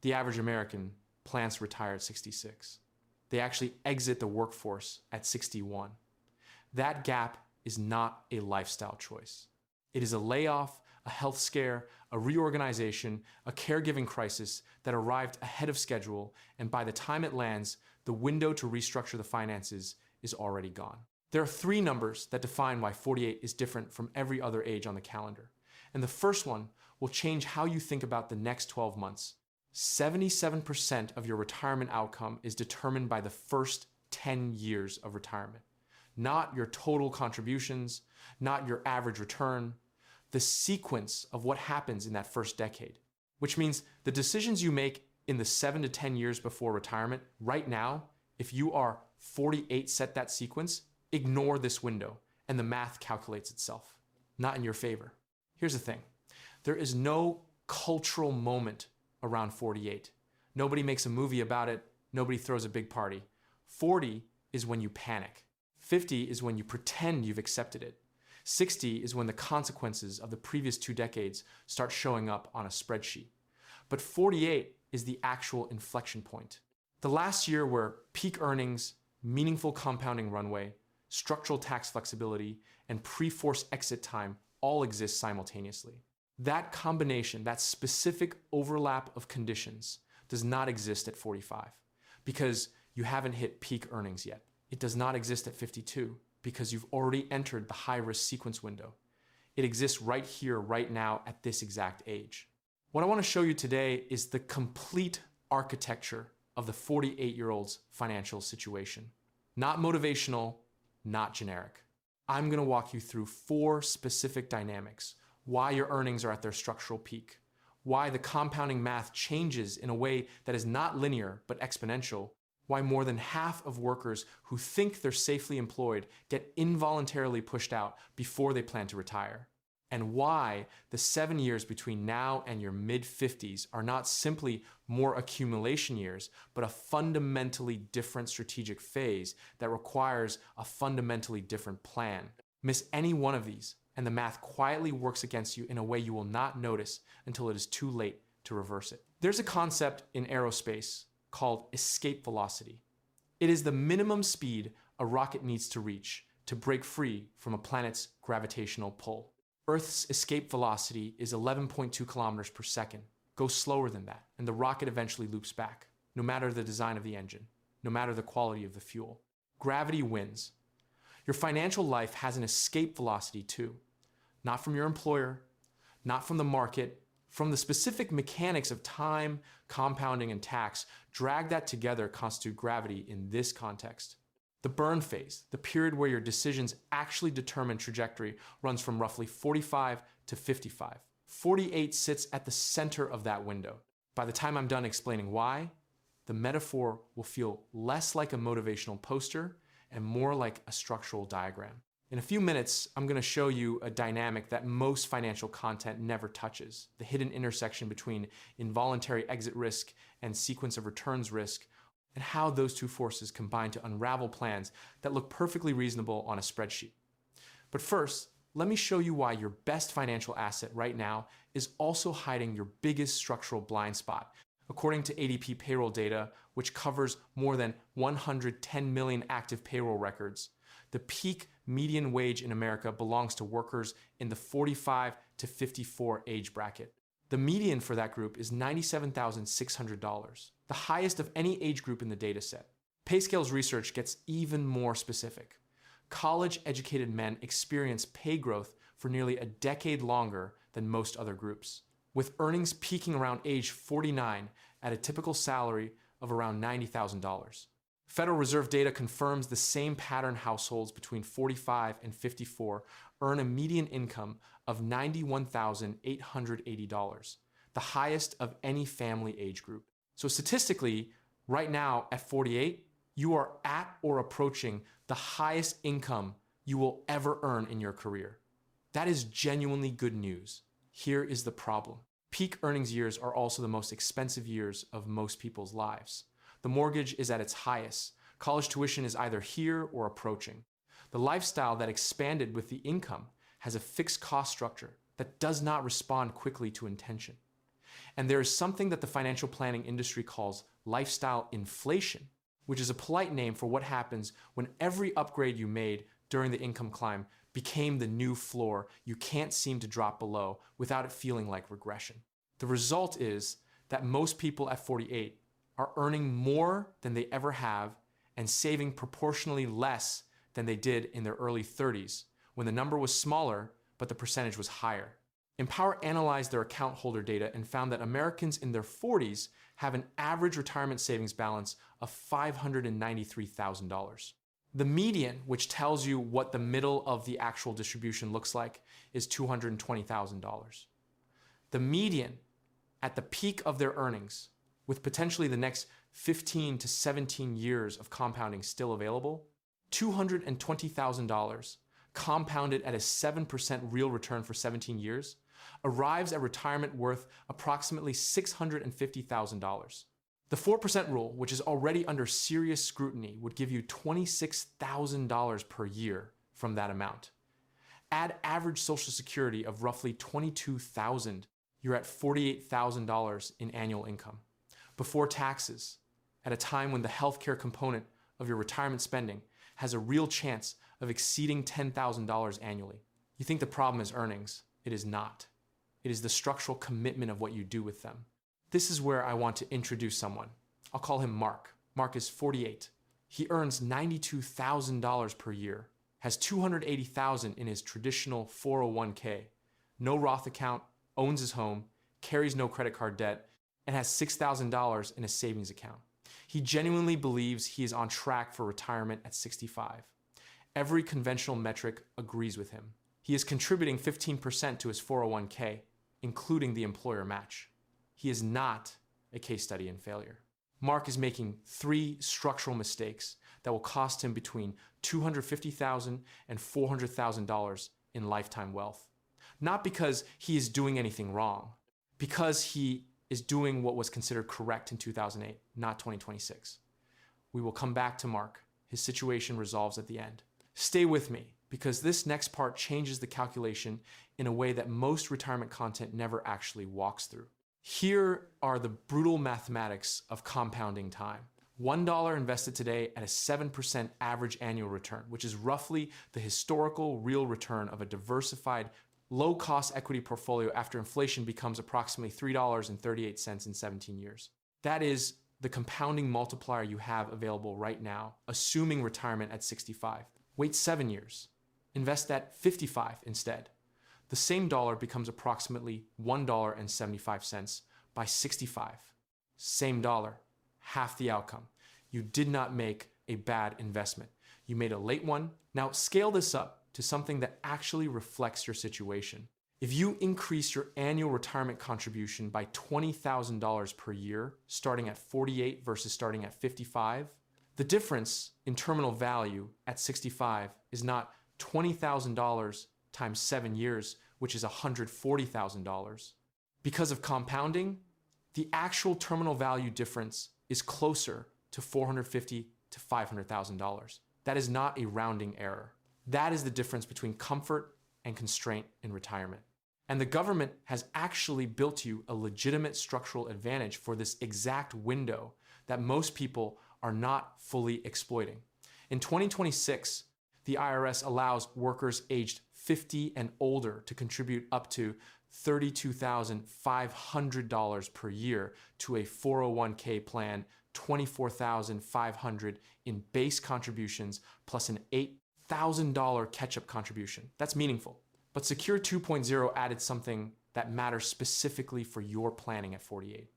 The average American plans to retire at 66. They actually exit the workforce at 61. That gap is not a lifestyle choice. It is a layoff, a health scare, a reorganization, a caregiving crisis that arrived ahead of schedule, and by the time it lands, the window to restructure the finances is already gone. There are three numbers that define why 48 is different from every other age on the calendar. And the first one will change how you think about the next 12 months. 77% of your retirement outcome is determined by the first 10 years of retirement. Not your total contributions, not your average return, the sequence of what happens in that first decade. Which means the decisions you make in the 7 to 10 years before retirement, right now, if you are 48 set that sequence, ignore this window and the math calculates itself. Not in your favor. Here's the thing. There is no cultural moment around 48. Nobody makes a movie about it. Nobody throws a big party. 40 is when you panic. 50 is when you pretend you've accepted it. 60 is when the consequences of the previous 2 decades start showing up on a spreadsheet. But 48 is the actual inflection point. The last year where peak earnings, meaningful compounding runway, structural tax flexibility, and pre-forced exit time all exist simultaneously. That combination, that specific overlap of conditions does not exist at 45 because you haven't hit peak earnings yet. It does not exist at 52 because you've already entered the high-risk sequence window. It exists right here, right now, at this exact age. What I want to show you today is the complete architecture of the 48-year-old's financial situation. Not motivational, not generic. I'm going to walk you through 4 specific dynamics: why your earnings are at their structural peak, why the compounding math changes in a way that is not linear but exponential, why more than half of workers who think they're safely employed get involuntarily pushed out before they plan to retire, and why the 7 years between now and your mid-50s are not simply more accumulation years, but a fundamentally different strategic phase that requires a fundamentally different plan. Miss any one of these, and the math quietly works against you in a way you will not notice until it is too late to reverse it. There's a concept in aerospace called escape velocity. It is the minimum speed a rocket needs to reach to break free from a planet's gravitational pull. Earth's escape velocity is 11.2 kilometers per second. Go slower than that, and the rocket eventually loops back, no matter the design of the engine, no matter the quality of the fuel. Gravity wins. Your financial life has an escape velocity too. Not from your employer, not from the market, from the specific mechanics of time, compounding, and tax. Drag that together constitute gravity in this context. The burn phase, the period where your decisions actually determine trajectory, runs from roughly 45 to 55. 48 sits at the center of that window. By the time I'm done explaining why, the metaphor will feel less like a motivational poster and more like a structural diagram. In a few minutes, I'm going to show you a dynamic that most financial content never touches: the hidden intersection between involuntary exit risk and sequence of returns risk, and how those two forces combine to unravel plans that look perfectly reasonable on a spreadsheet. But first, let me show you why your best financial asset right now is also hiding your biggest structural blind spot. According to ADP payroll data, which covers more than 110 million active payroll records, the peak median wage in America belongs to workers in the 45 to 54 age bracket. The median for that group is $97,600, the highest of any age group in the dataset. PayScale's research gets even more specific. College-educated men experience pay growth for nearly a decade longer than most other groups, with earnings peaking around age 49 at a typical salary of around $90,000. Federal Reserve data confirms the same pattern: households between 45 and 54 earn a median income of $91,880, the highest of any family age group. So statistically, right now at 48, you are at or approaching the highest income you will ever earn in your career. That is genuinely good news. Here is the problem. Peak earnings years are also the most expensive years of most people's lives. The mortgage is at its highest. College tuition is either here or approaching. The lifestyle that expanded with the income has a fixed cost structure that does not respond quickly to intention. And there is something that the financial planning industry calls lifestyle inflation, which is a polite name for what happens when every upgrade you made during the income climb became the new floor you can't seem to drop below without it feeling like regression. The result is that most people at 48 are earning more than they ever have and saving proportionally less than they did in their early 30s, when the number was smaller, but the percentage was higher. Empower analyzed their account holder data and found that Americans in their 40s have an average retirement savings balance of $593,000. The median, which tells you what the middle of the actual distribution looks like, is $220,000. The median, at the peak of their earnings, with potentially the next 15 to 17 years of compounding still available, $220,000 compounded at a 7% real return for 17 years, arrives at retirement worth approximately $650,000. The 4% rule, which is already under serious scrutiny, would give you $26,000 per year from that amount. Add average Social Security of roughly $22,000, you're at $48,000 in annual income. Before taxes, at a time when the healthcare component of your retirement spending has a real chance of exceeding $10,000 annually. You think the problem is earnings. It is not. It is the structural commitment of what you do with them. This is where I want to introduce someone. I'll call him Mark. Mark is 48. He earns $92,000 per year, has $280,000 in his traditional 401k, no Roth account, owns his home, carries no credit card debt, and has $6,000 in a savings account. He genuinely believes he is on track for retirement at 65. Every conventional metric agrees with him. He is contributing 15% to his 401k, including the employer match. He is not a case study in failure. Mark is making 3 structural mistakes that will cost him between $250,000 and $400,000 in lifetime wealth. Not because he is doing anything wrong, because he is doing what was considered correct in 2008, not 2026. We will come back to Mark. His situation resolves at the end. Stay with me, because this next part changes the calculation in a way that most retirement content never actually walks through. Here are the brutal mathematics of compounding time. $1 invested today at a 7% average annual return, which is roughly the historical real return of a diversified, low-cost equity portfolio after inflation becomes approximately $3.38 in 17 years. That is the compounding multiplier you have available right now, assuming retirement at 65. Wait 7 years. Invest at 55 instead. The same dollar becomes approximately $1.75 by 65. Same dollar, half the outcome. You did not make a bad investment. You made a late one. Now scale this up to something that actually reflects your situation. If you increase your annual retirement contribution by $20,000 per year, starting at 48 versus starting at 55, the difference in terminal value at 65 is not $20,000 times 7 years, which is $140,000. Because of compounding, the actual terminal value difference is closer to $450,000 to $500,000. That is not a rounding error. That is the difference between comfort and constraint in retirement. And the government has actually built you a legitimate structural advantage for this exact window that most people are not fully exploiting. In 2026, the IRS allows workers aged 50 and older to contribute up to $32,500 per year to a 401k plan, $24,500 in base contributions plus an $8,000 catch-up contribution. That's meaningful. But Secure 2.0 added something that matters specifically for your planning at 48.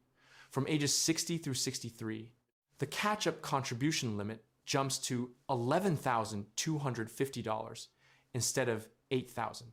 From ages 60 through 63, the catch-up contribution limit jumps to $11,250 instead of $8,000,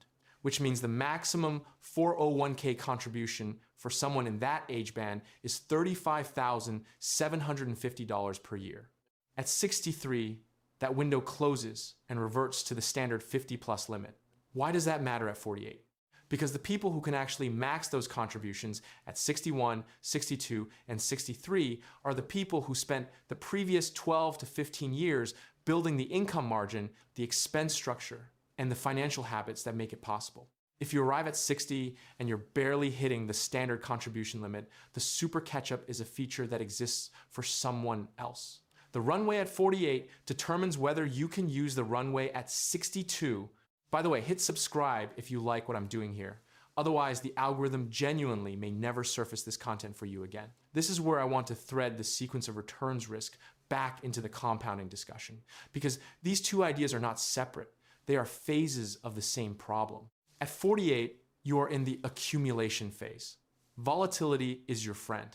which means the maximum 401k contribution for someone in that age band is $35,750 per year. At 63, that window closes and reverts to the standard 50+ limit. Why does that matter at 48? Because the people who can actually max those contributions at 61, 62, and 63 are the people who spent the previous 12 to 15 years building the income margin, the expense structure, and the financial habits that make it possible. If you arrive at 60 and you're barely hitting the standard contribution limit, the super catch-up is a feature that exists for someone else. The runway at 48 determines whether you can use the runway at 62. By the way, hit subscribe if you like what I'm doing here. Otherwise, the algorithm genuinely may never surface this content for you again. This is where I want to thread the sequence of returns risk back into the compounding discussion, because these two ideas are not separate. They are phases of the same problem. At 48, you are in the accumulation phase. Volatility is your friend.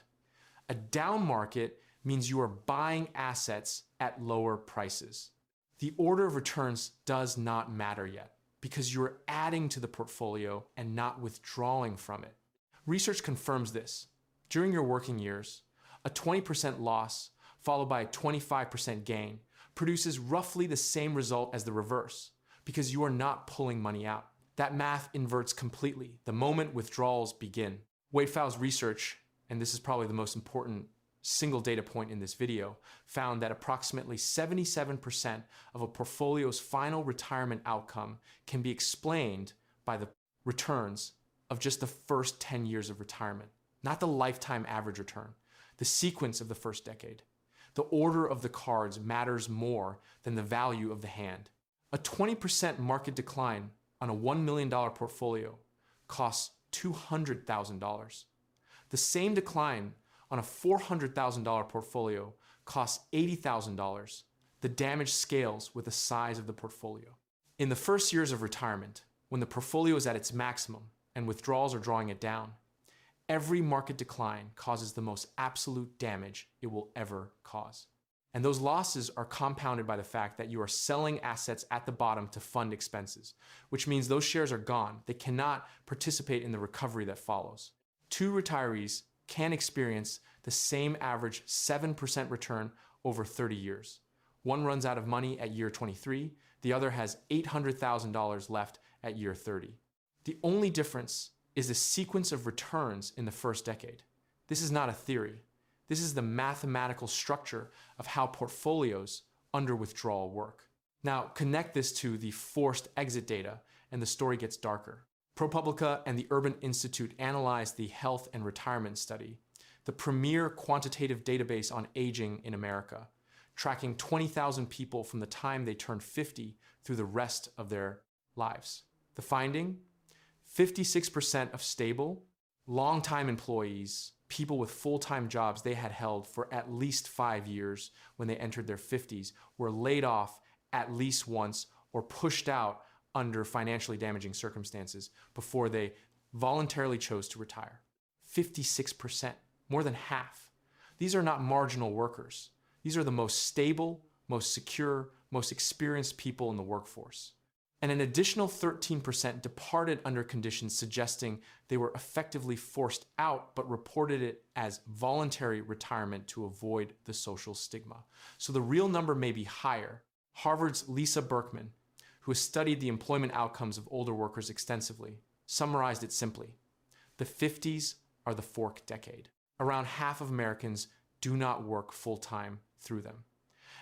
A down market means you are buying assets at lower prices. The order of returns does not matter yet, because you're adding to the portfolio and not withdrawing from it. Research confirms this. During your working years, a 20% loss followed by a 25% gain produces roughly the same result as the reverse, because you are not pulling money out. That math inverts completely the moment withdrawals begin. Wade Pfau's research, and this is probably the most important single data point in this video, found that approximately 77% of a portfolio's final retirement outcome can be explained by the returns of just the first 10 years of retirement, not the lifetime average return, the sequence of the first decade. The order of the cards matters more than the value of the hand. A 20% market decline on a $1 million portfolio costs $200,000. The same decline on a $400,000 portfolio costs $80,000. The damage scales with the size of the portfolio. In the first years of retirement, when the portfolio is at its maximum and withdrawals are drawing it down, every market decline causes the most absolute damage it will ever cause. And those losses are compounded by the fact that you are selling assets at the bottom to fund expenses, which means those shares are gone. They cannot participate in the recovery that follows. Two retirees can experience the same average 7% return over 30 years. One runs out of money at year 23, the other has $800,000 left at year 30. The only difference is the sequence of returns in the first decade. This is not a theory. This is the mathematical structure of how portfolios under withdrawal work. Now, connect this to the forced exit data, and the story gets darker. ProPublica and the Urban Institute analyzed the Health and Retirement Study, the premier quantitative database on aging in America, tracking 20,000 people from the time they turned 50 through the rest of their lives. The finding? 56% of stable, long-time employees, people with full-time jobs they had held for at least 5 years when they entered their 50s, were laid off at least once or pushed out under financially damaging circumstances before they voluntarily chose to retire. 56%, more than half. These are not marginal workers. These are the most stable, most secure, most experienced people in the workforce. And an additional 13% departed under conditions suggesting they were effectively forced out but reported it as voluntary retirement to avoid the social stigma. So the real number may be higher. Harvard's Lisa Berkman, who has studied the employment outcomes of older workers extensively, summarized it simply. The 50s are the fork decade. Around half of Americans do not work full-time through them.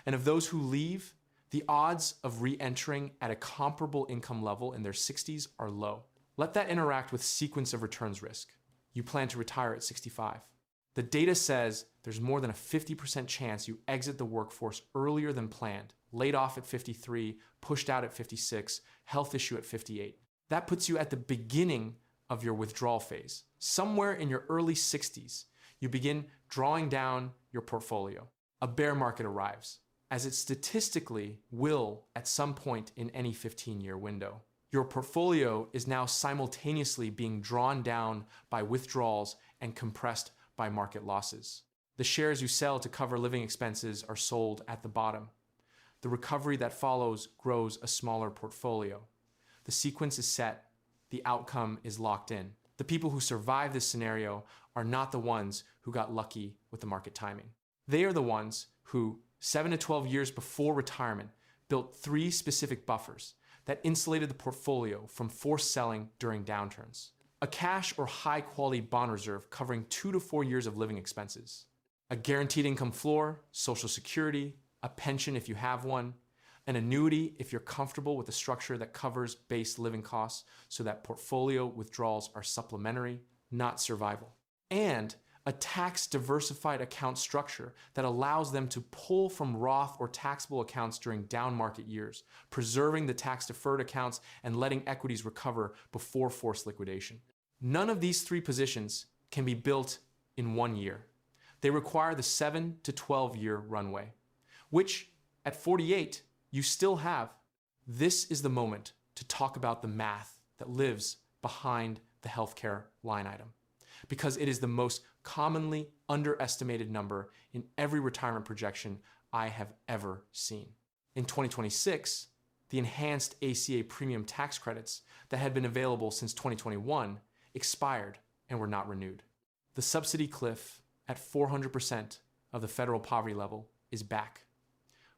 And of those who leave, the odds of re-entering at a comparable income level in their 60s are low. Let that interact with sequence of returns risk. You plan to retire at 65. The data says there's more than a 50% chance you exit the workforce earlier than planned, laid off at 53, pushed out at 56, health issue at 58. That puts you at the beginning of your withdrawal phase. Somewhere in your early 60s, you begin drawing down your portfolio. A bear market arrives, as it statistically will at some point in any 15-year window. Your portfolio is now simultaneously being drawn down by withdrawals and compressed by market losses. The shares you sell to cover living expenses are sold at the bottom. The recovery that follows grows a smaller portfolio. The sequence is set. The outcome is locked in. The people who survive this scenario are not the ones who got lucky with the market timing. They are the ones who, 7 to 12 years before retirement, built 3 specific buffers that insulated the portfolio from forced selling during downturns. A cash or high-quality bond reserve covering 2 to 4 years of living expenses. A guaranteed income floor, Social Security, a pension if you have one, An annuity if you're comfortable with a structure that covers base living costs so that portfolio withdrawals are supplementary, not survival. And a tax diversified account structure that allows them to pull from Roth or taxable accounts during down market years, preserving the tax deferred accounts and letting equities recover before forced liquidation. None of these three positions can be built in 1 year. They require the 7 to 12 year runway, which at 48, you still have. This is the moment to talk about the math that lives behind the healthcare line item, because it is the most commonly underestimated number in every retirement projection I have ever seen. In 2026, the enhanced ACA premium tax credits that had been available since 2021 expired and were not renewed. The subsidy cliff at 400% of the federal poverty level is back.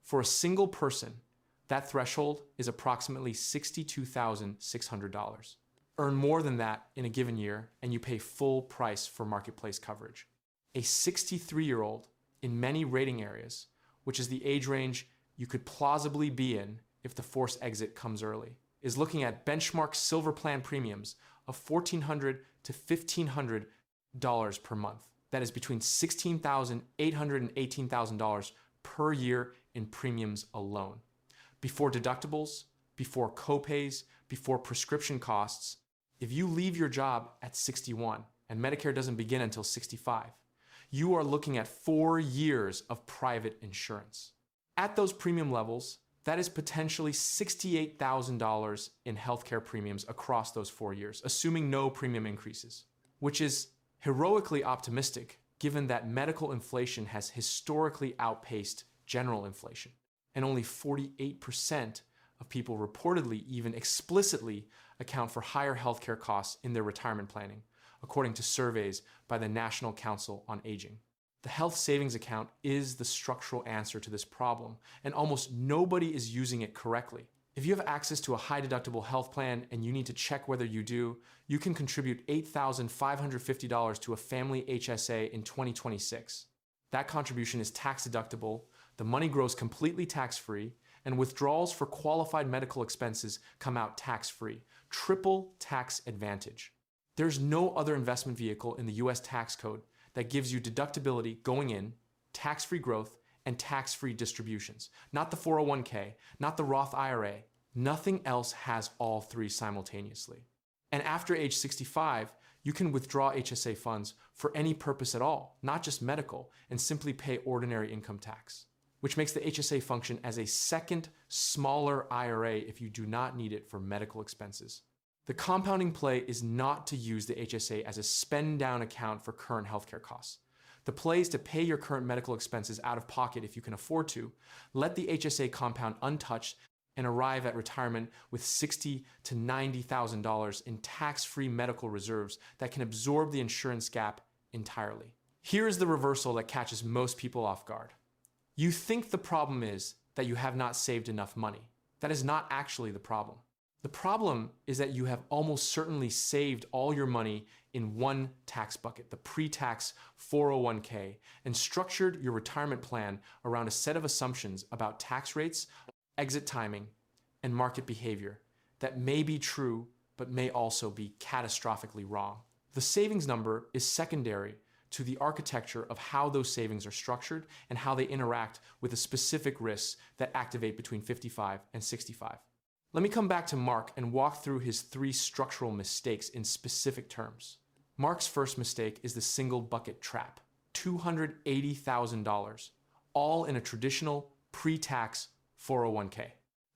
For a single person, that threshold is approximately $62,600. Earn more than that in a given year, and you pay full price for marketplace coverage. A 63-year-old in many rating areas, which is the age range you could plausibly be in if the forced exit comes early, is looking at benchmark silver plan premiums of $1,400 to $1,500 per month. That is between $16,800 and $18,000 per year in premiums alone. Before deductibles, before copays, before prescription costs. If you leave your job at 61 and Medicare doesn't begin until 65, you are looking at 4 years of private insurance. At those premium levels, that is potentially $68,000 in healthcare premiums across those 4 years, assuming no premium increases, which is heroically optimistic given that medical inflation has historically outpaced general inflation, and only 48% of people reportedly even explicitly account for higher healthcare costs in their retirement planning, according to surveys by the National Council on Aging. The health savings account is the structural answer to this problem, and almost nobody is using it correctly. If you have access to a high deductible health plan and you need to check whether you do, you can contribute $8,550 to a family HSA in 2026. That contribution is tax deductible, the money grows completely tax-free, and withdrawals for qualified medical expenses come out tax-free. Triple tax advantage. There's no other investment vehicle in the US tax code that gives you deductibility going in, tax-free growth, and tax-free distributions. Not the 401k, not the Roth IRA. Nothing else has all three simultaneously. And after age 65, you can withdraw HSA funds for any purpose at all, not just medical, and simply pay ordinary income tax, which makes the HSA function as a second, smaller IRA if you do not need it for medical expenses. The compounding play is not to use the HSA as a spend-down account for current healthcare costs. The play is to pay your current medical expenses out of pocket if you can afford to, let the HSA compound untouched, and arrive at retirement with $60,000 to $90,000 in tax-free medical reserves that can absorb the insurance gap entirely. Here is the reversal that catches most people off guard. You think the problem is that you have not saved enough money. That is not actually the problem. The problem is that you have almost certainly saved all your money in one tax bucket, the pre-tax 401k, and structured your retirement plan around a set of assumptions about tax rates, exit timing, and market behavior that may be true but may also be catastrophically wrong. The savings number is secondary to the architecture of how those savings are structured and how they interact with the specific risks that activate between 55 and 65. Let me come back to Mark and walk through his 3 structural mistakes in specific terms. Mark's first mistake is the single bucket trap, $280,000, all in a traditional pre-tax 401k.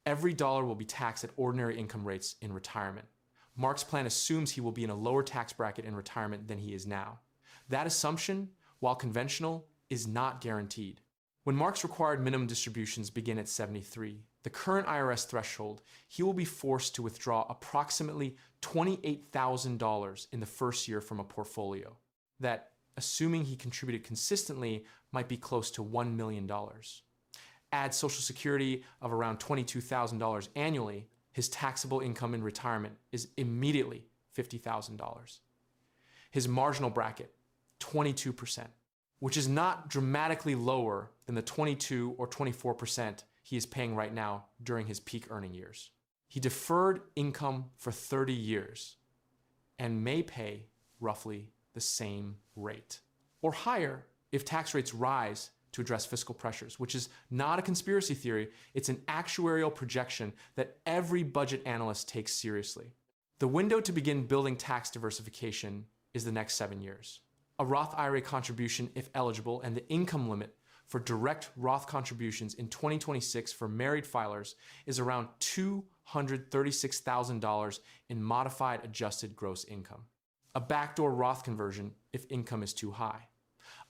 Every dollar will be taxed at ordinary income rates in retirement. Mark's plan assumes he will be in a lower tax bracket in retirement than he is now. That assumption, while conventional, is not guaranteed. When Mark's required minimum distributions begin at 73, the current IRS threshold, he will be forced to withdraw approximately $28,000 in the first year from a portfolio that, assuming he contributed consistently, might be close to $1 million. Add Social Security of around $22,000 annually, his taxable income in retirement is immediately $50,000. His marginal bracket, 22%, which is not dramatically lower than the 22 or 24% he is paying right now during his peak earning years. He deferred income for 30 years and may pay roughly the same rate or higher if tax rates rise to address fiscal pressures, which is not a conspiracy theory. It's an actuarial projection that every budget analyst takes seriously. The window to begin building tax diversification is the next 7 years. A Roth IRA contribution, if eligible, and the income limit for direct Roth contributions in 2026 for married filers is around $236,000 in modified adjusted gross income. A backdoor Roth conversion if income is too high.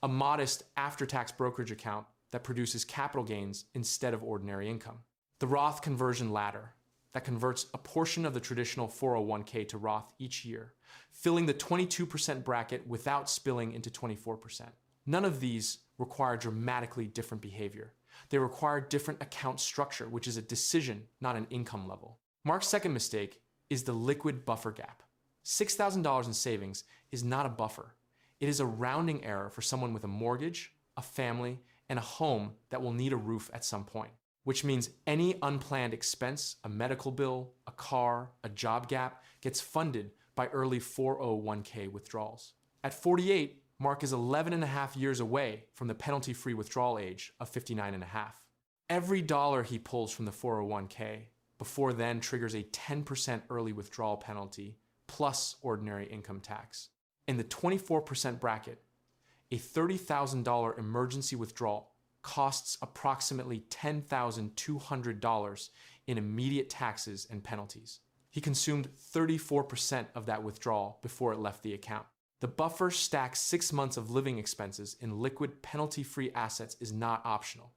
A modest after-tax brokerage account that produces capital gains instead of ordinary income. The Roth conversion ladder that converts a portion of the traditional 401k to Roth each year, filling the 22% bracket without spilling into 24%. None of these require dramatically different behavior. They require different account structure, which is a decision, not an income level. Mark's second mistake is the liquid buffer gap. $6,000 in savings is not a buffer. It is a rounding error for someone with a mortgage, a family, and a home that will need a roof at some point, which means any unplanned expense, a medical bill, a car, a job gap, gets funded by early 401k withdrawals. At 48, Mark is 11 and a half years away from the penalty-free withdrawal age of 59 and a half. Every dollar he pulls from the 401k before then triggers a 10% early withdrawal penalty plus ordinary income tax. In the 24% bracket, a $30,000 emergency withdrawal costs approximately $10,200 in immediate taxes and penalties. He consumed 34% of that withdrawal before it left the account. The buffer stacks 6 months of living expenses in liquid penalty-free assets is not optional.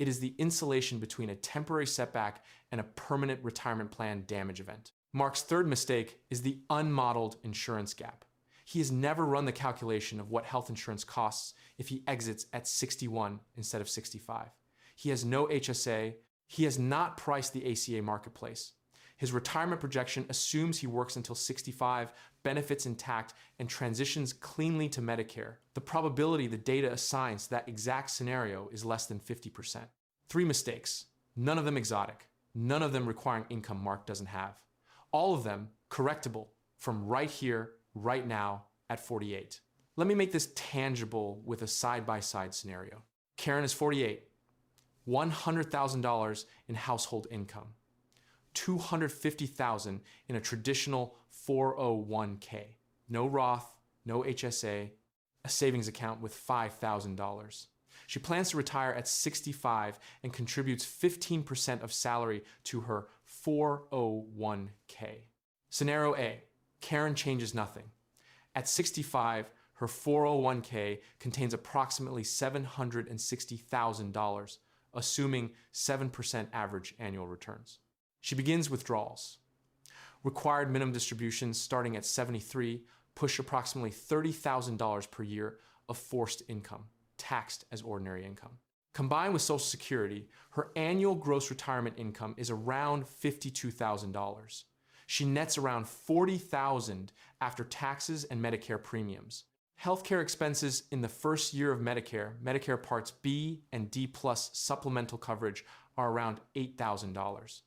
It is the insulation between a temporary setback and a permanent retirement plan damage event. Mark's third mistake is the unmodeled insurance gap. He has never run the calculation of what health insurance costs if he exits at 61 instead of 65. He has no HSA. He has not priced the ACA marketplace. His retirement projection assumes he works until 65, benefits intact, and transitions cleanly to Medicare. The probability the data assigns to that exact scenario is less than 50%. 3 mistakes, none of them exotic, none of them requiring income Mark doesn't have. All of them correctable from right here, right now, at 48. Let me make this tangible with a side-by-side scenario. Karen is 48, $100,000 in household income. $250,000 in a traditional 401k. No Roth, no HSA, a savings account with $5,000. She plans to retire at 65 and contributes 15% of salary to her 401k. Scenario A, Karen changes nothing. At 65, her 401k contains approximately $760,000, assuming 7% average annual returns. She begins withdrawals. Required minimum distributions starting at 73 push approximately $30,000 per year of forced income, taxed as ordinary income. Combined with Social Security, her annual gross retirement income is around $52,000. She nets around $40,000 after taxes and Medicare premiums. Healthcare expenses in the first year of Medicare, Medicare Parts B and D plus supplemental coverage are around $8,000.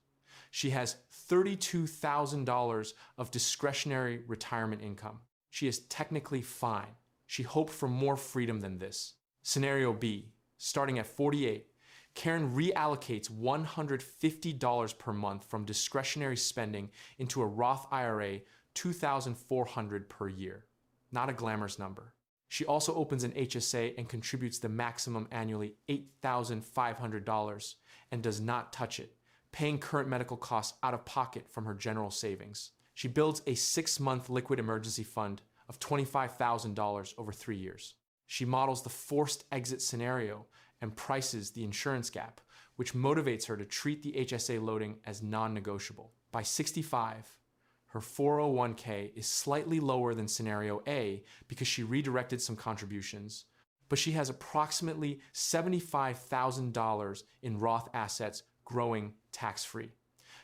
She has $32,000 of discretionary retirement income. She is technically fine. She hoped for more freedom than this. Scenario B, starting at 48, Karen reallocates $150 per month from discretionary spending into a Roth IRA, $2,400 per year. Not a glamorous number. She also opens an HSA and contributes the maximum annually $8,500 and does not touch it, paying current medical costs out of pocket from her general savings. She builds a 6-month liquid emergency fund of $25,000 over 3 years. She models the forced exit scenario and prices the insurance gap, which motivates her to treat the HSA loading as non-negotiable. By 65, her 401k is slightly lower than scenario A because she redirected some contributions, but she has approximately $75,000 in Roth assets growing tax-free.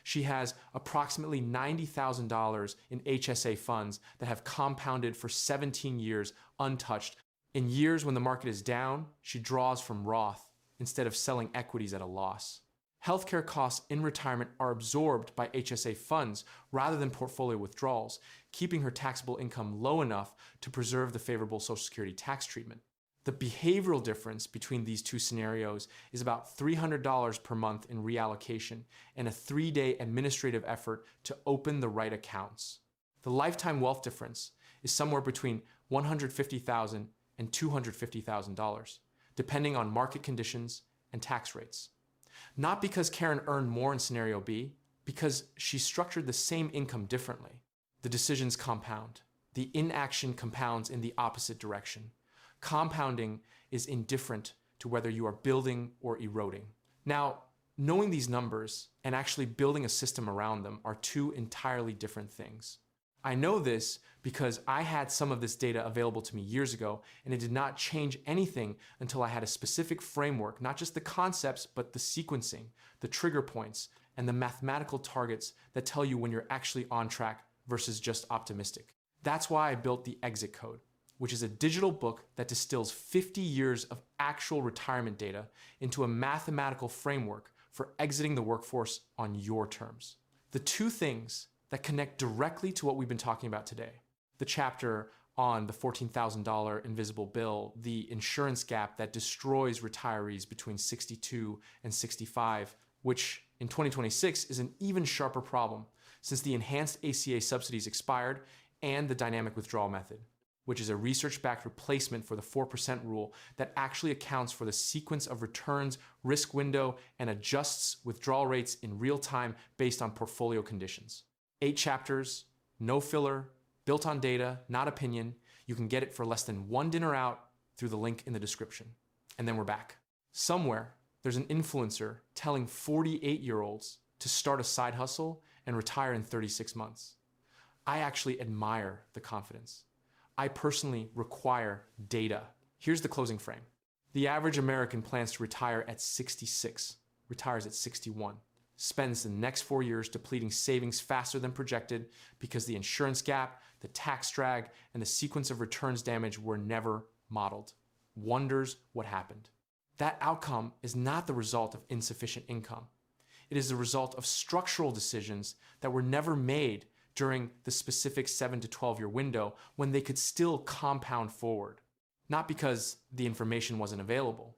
She has approximately $90,000 in HSA funds that have compounded for 17 years untouched. In years when the market is down, she draws from Roth instead of selling equities at a loss. Healthcare costs in retirement are absorbed by HSA funds rather than portfolio withdrawals, keeping her taxable income low enough to preserve the favorable Social Security tax treatment. The behavioral difference between these two scenarios is about $300 per month in reallocation and a 3-day administrative effort to open the right accounts. The lifetime wealth difference is somewhere between $150,000 and $250,000, depending on market conditions and tax rates. Not because Karen earned more in scenario B, because she structured the same income differently. The decisions compound. The inaction compounds in the opposite direction. Compounding is indifferent to whether you are building or eroding. Now, knowing these numbers and actually building a system around them are two entirely different things. I know this because I had some of this data available to me years ago, and it did not change anything until I had a specific framework, not just the concepts, but the sequencing, the trigger points, and the mathematical targets that tell you when you're actually on track versus just optimistic. That's why I built the Exit Code, which is a digital book that distills 50 years of actual retirement data into a mathematical framework for exiting the workforce on your terms. The two things that connect directly to what we've been talking about today, the chapter on the $14,000 invisible bill, the insurance gap that destroys retirees between 62 and 65, which in 2026 is an even sharper problem since the enhanced ACA subsidies expired, and the dynamic withdrawal method, which is a research-backed replacement for the 4% rule that actually accounts for the sequence of returns, risk window, and adjusts withdrawal rates in real time based on portfolio conditions. 8 chapters, no filler, built on data, not opinion. You can get it for less than one dinner out through the link in the description. And then we're back. Somewhere, there's an influencer telling 48-year-olds to start a side hustle and retire in 36 months. I actually admire the confidence. I personally require data. Here's the closing frame. The average American plans to retire at 66, retires at 61, spends the next 4 years depleting savings faster than projected because the insurance gap, the tax drag, and the sequence of returns damage were never modeled. Wonders what happened. That outcome is not the result of insufficient income. It is the result of structural decisions that were never made during the specific 7 to 12-year window when they could still compound forward. Not because the information wasn't available,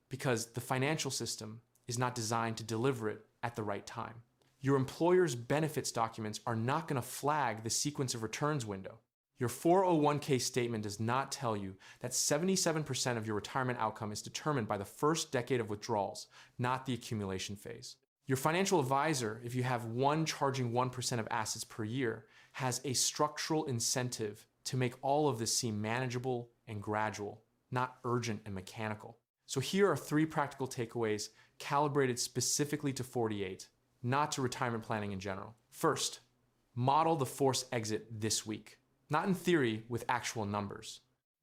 because the financial system is not designed to deliver it at the right time. Your employer's benefits documents are not going to flag the sequence of returns window. Your 401k statement does not tell you that 77% of your retirement outcome is determined by the first decade of withdrawals, not the accumulation phase. Your financial advisor, if you have one charging 1% of assets per year, has a structural incentive to make all of this seem manageable and gradual, not urgent and mechanical. So here are 3 practical takeaways calibrated specifically to 48, not to retirement planning in general. First, model the forced exit this week, not in theory with actual numbers.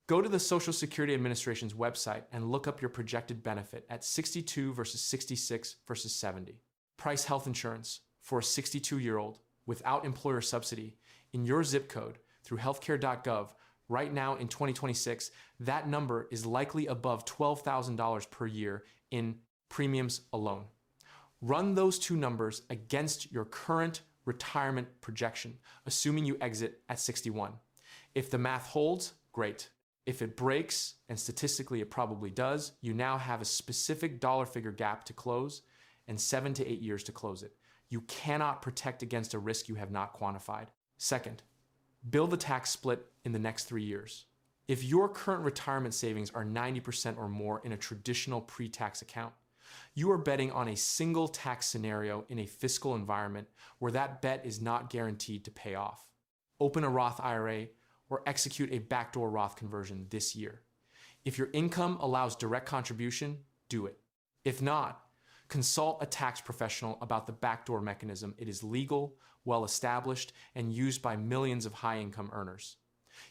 Go to the Social Security Administration's website and look up your projected benefit at 62 versus 66 versus 70. Price health insurance for a 62-year-old without employer subsidy in your zip code through healthcare.gov. Right now in 2026, that number is likely above $12,000 per year in premiums alone. Run those two numbers against your current retirement projection, assuming you exit at 61. If the math holds, great. If it breaks, and statistically it probably does, you now have a specific dollar figure gap to close and 7 to 8 years to close it. You cannot protect against a risk you have not quantified. Second, build the tax split in the next 3 years. If your current retirement savings are 90% or more in a traditional pre-tax account, you are betting on a single tax scenario in a fiscal environment where that bet is not guaranteed to pay off. Open a Roth IRA or execute a backdoor Roth conversion this year. If your income allows direct contribution, do it. If not, consult a tax professional about the backdoor mechanism. It is legal, well established, and used by millions of high-income earners.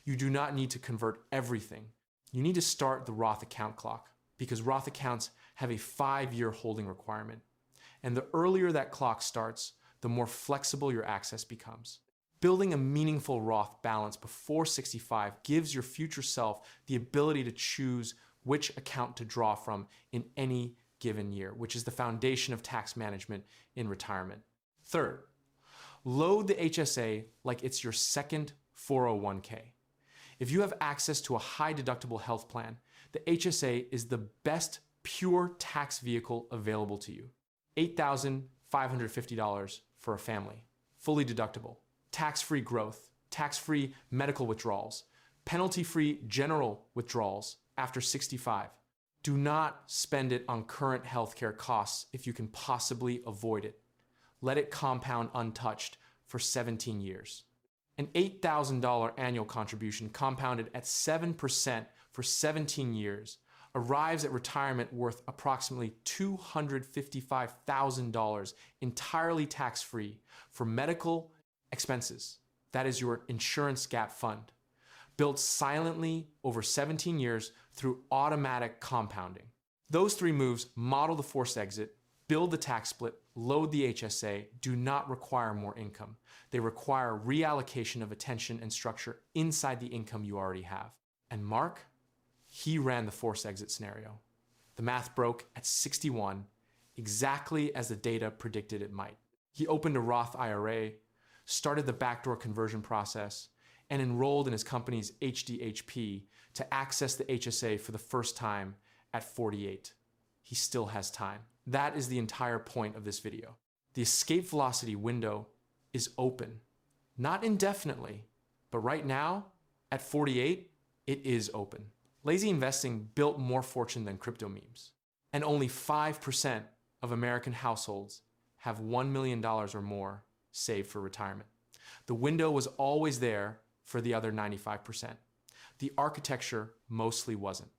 You do not need to convert everything. You need to start the Roth account clock because Roth accounts have a 5-year holding requirement. And the earlier that clock starts, the more flexible your access becomes. Building a meaningful Roth balance before 65 gives your future self the ability to choose which account to draw from in any given year, which is the foundation of tax management in retirement. Third, load the HSA like it's your second 401k. If you have access to a high deductible health plan, the HSA is the best pure tax vehicle available to you. $8,550 for a family, fully deductible, tax-free growth, tax-free medical withdrawals, penalty-free general withdrawals after 65. Do not spend it on current healthcare costs if you can possibly avoid it. Let it compound untouched for 17 years. An $8,000 annual contribution compounded at 7% for 17 years arrives at retirement worth approximately $255,000 entirely tax-free for medical expenses. That is your insurance gap fund, built silently over 17 years through automatic compounding. Those three moves model the forced exit, build the tax split, load the HSA, do not require more income. They require reallocation of attention and structure inside the income you already have. And Mark, he ran the forced exit scenario. The math broke at 61, exactly as the data predicted it might. He opened a Roth IRA, started the backdoor conversion process, and enrolled in his company's HDHP to access the HSA for the first time at 48. He still has time. That is the entire point of this video. The escape velocity window is open, not indefinitely, but right now, at 48, it is open. Lazy investing built more fortune than crypto memes, and only 5% of American households have $1 million or more saved for retirement. The window was always there for the other 95%. The architecture mostly wasn't.